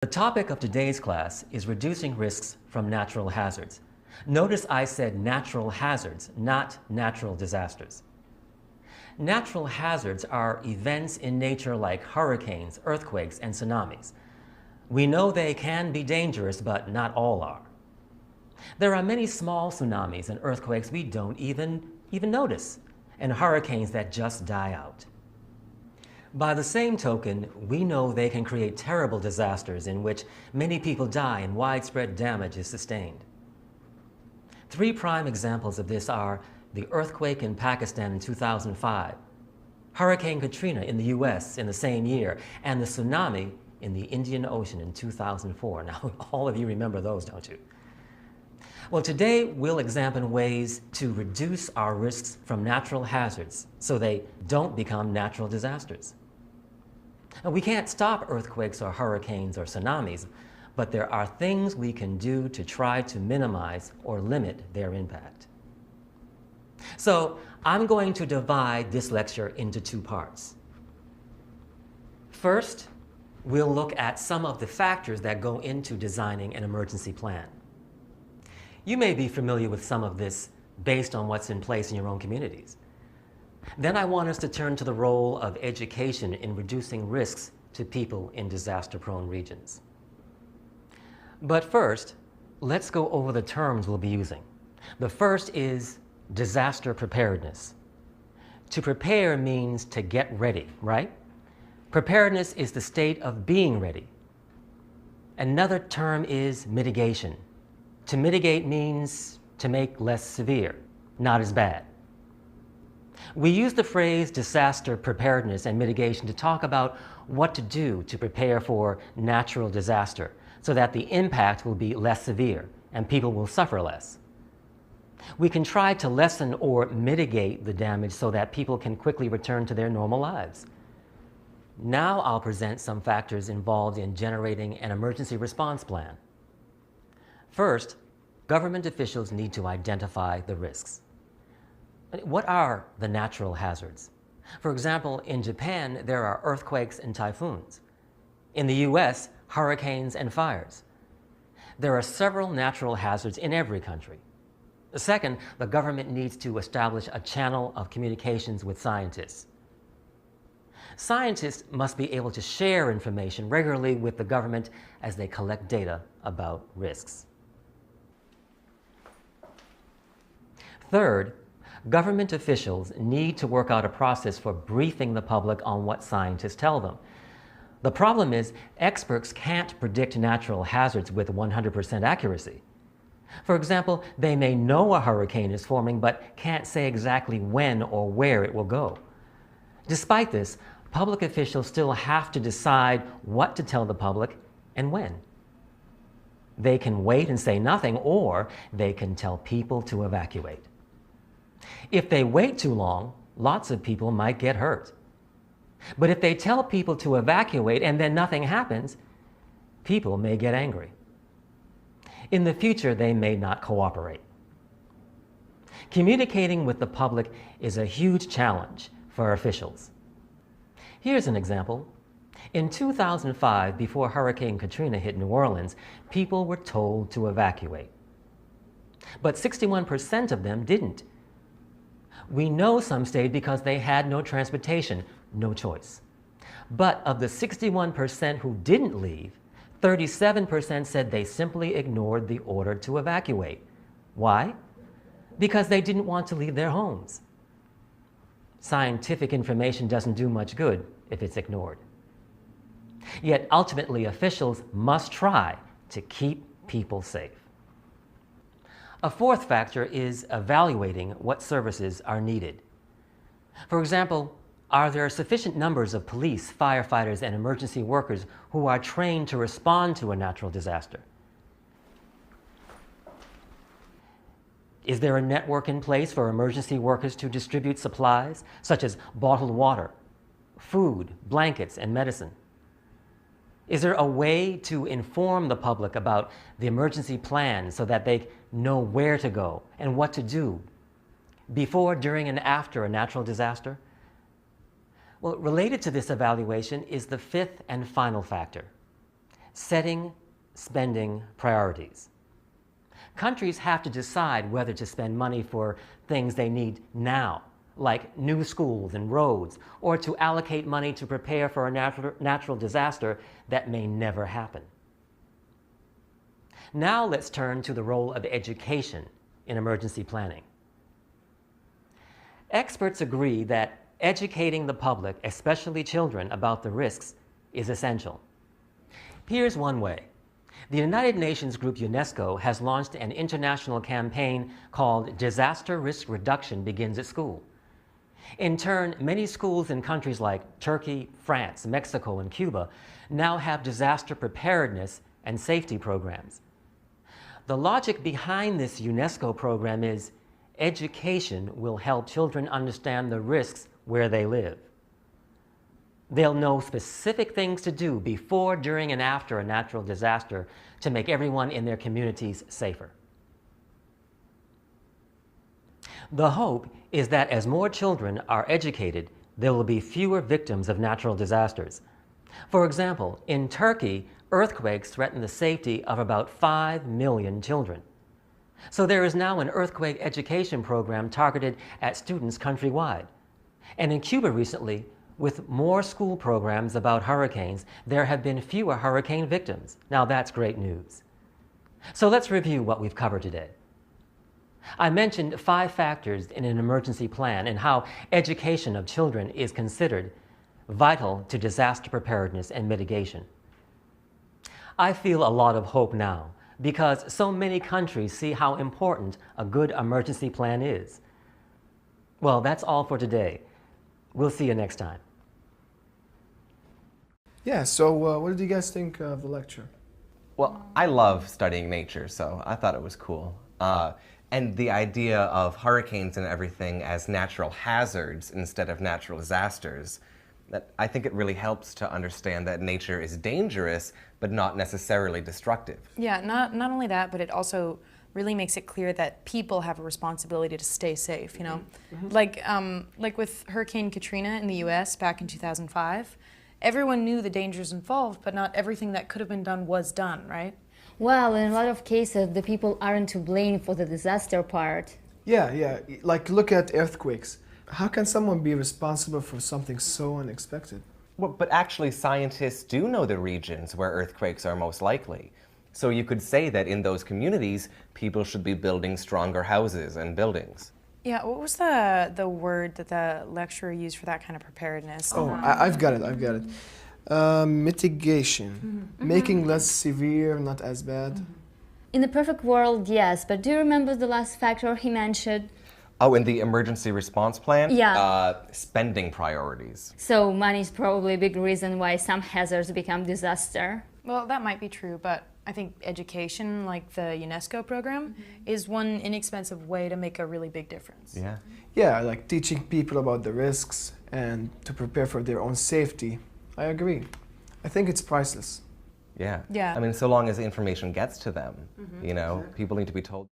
The topic of today's class is reducing risks from natural hazards. Notice I said natural hazards, not natural disasters. Natural hazards are events in nature like hurricanes, earthquakes, and tsunamis. We know they can be dangerous, but not all are. There are many small tsunamis and earthquakes we don't even notice, and hurricanes that just die out. By the same token, we know they can create terrible disasters in which many people die and widespread damage is sustained. Three prime examples of this are the earthquake in Pakistan in 2005, Hurricane Katrina in the US in the same year, and the tsunami in the Indian Ocean in 2004. Now, all of you remember those, don't you? Well, today we'll examine ways to reduce our risks from natural hazards so they don't become natural disasters. Now, we can't stop earthquakes or hurricanes or tsunamis, but there are things we can do to try to minimize or limit their impact. So, I'm going to divide this lecture into two parts. First, we'll look at some of the factors that go into designing an emergency plan. You may be familiar with some of this based on what's in place in your own communities. Then I want us to turn to the role of education in reducing risks to people in disaster-prone regions. But first, let's go over the terms we'll be using. The first is disaster preparedness. To prepare means to get ready, right? Preparedness is the state of being ready. Another term is mitigation. To mitigate means to make less severe, not as bad. We use the phrase disaster preparedness and mitigation to talk about what to do to prepare for natural disaster so that the impact will be less severe and people will suffer less. We can try to lessen or mitigate the damage so that people can quickly return to their normal lives. Now I'll present some factors involved in generating an emergency response plan. First, government officials need to identify the risks. What are the natural hazards? For example, in Japan, there are earthquakes and typhoons. In the US, hurricanes and fires. There are several natural hazards in every country. Second, the government needs to establish a channel of communications with scientists. Scientists must be able to share information regularly with the government as they collect data about risks. Third, government officials need to work out a process for briefing the public on what scientists tell them. The problem is, experts can't predict natural hazards with 100% accuracy. For example, they may know a hurricane is forming, but can't say exactly when or where it will go. Despite this, public officials still have to decide what to tell the public and when. They can wait and say nothing, or they can tell people to evacuate. If they wait too long, lots of people might get hurt. But if they tell people to evacuate and then nothing happens, people may get angry. In the future, they may not cooperate. Communicating with the public is a huge challenge for officials. Here's an example. In 2005, before Hurricane Katrina hit New Orleans, people were told to evacuate. But 61% of them didn't. We know some stayed because they had no transportation, no choice. But of the 61% who didn't leave, 37% said they simply ignored the order to evacuate. Why? Because they didn't want to leave their homes. Scientific information doesn't do much good if it's ignored. Yet ultimately, officials must try to keep people safe. A fourth factor is evaluating what services are needed. For example, are there sufficient numbers of police, firefighters, and emergency workers who are trained to respond to a natural disaster? Is there a network in place for emergency workers to distribute supplies, such as bottled water, food, blankets, and medicine? Is there a way to inform the public about the emergency plan so that they know where to go and what to do before, during, and after a natural disaster? Well, related to this evaluation is the fifth and final factor: setting spending priorities. Countries have to decide whether to spend money for things they need now, like new schools and roads, or to allocate money to prepare for a natural disaster that may never happen. Now let's turn to the role of education in emergency planning. Experts agree that educating the public, especially children, about the risks is essential. Here's one way. The United Nations group UNESCO has launched an international campaign called Disaster Risk Reduction Begins at School. In turn, many schools in countries like Turkey, France, Mexico, and Cuba now have disaster preparedness and safety programs. The logic behind this UNESCO program is education will help children understand the risks where they live. They'll know specific things to do before, during, and after a natural disaster to make everyone in their communities safer. The hope is that as more children are educated, there will be fewer victims of natural disasters. For example, in Turkey, earthquakes threaten the safety of about 5 million children. So there is now an earthquake education program targeted at students countrywide. And in Cuba recently, with more school programs about hurricanes, there have been fewer hurricane victims. Now that's great news. So let's review what we've covered today. I mentioned 5 factors in an emergency plan and how education of children is considered vital to disaster preparedness and mitigation. I feel a lot of hope now because so many countries see how important a good emergency plan is. Well, that's all for today. We'll see you next time. Yeah, so what did you guys think of the lecture? Well, I love studying nature, so I thought it was cool. And the idea of hurricanes and everything as natural hazards instead of natural disasters, I think it really helps to understand that nature is dangerous, but not necessarily destructive. Yeah, not only that, but it also really makes it clear that people have a responsibility to stay safe, you know? Like with Hurricane Katrina in the US back in 2005, everyone knew the dangers involved, but not everything that could have been done was done, right? Well, in a lot of cases, the people aren't to blame for the disaster part. Yeah, like look at earthquakes. How can someone be responsible for something so unexpected? Well, but actually scientists do know the regions where earthquakes are most likely. So you could say that in those communities, people should be building stronger houses and buildings. Yeah, what was the word that the lecturer used for that kind of preparedness? Oh, I've got it. Mitigation. Making less severe, not as bad. In the perfect world, yes, but do you remember the last factor he mentioned? Oh, in the emergency response plan? Yeah. Spending priorities. So money is probably a big reason why some hazards become disaster. Well, that might be true, but I think education, like the UNESCO program, is one inexpensive way to make a really big difference. Yeah. Yeah, like teaching people about the risks and to prepare for their own safety. I agree. I think it's priceless. Yeah. Yeah. I mean, so long as the information gets to them, you know, people need to be told.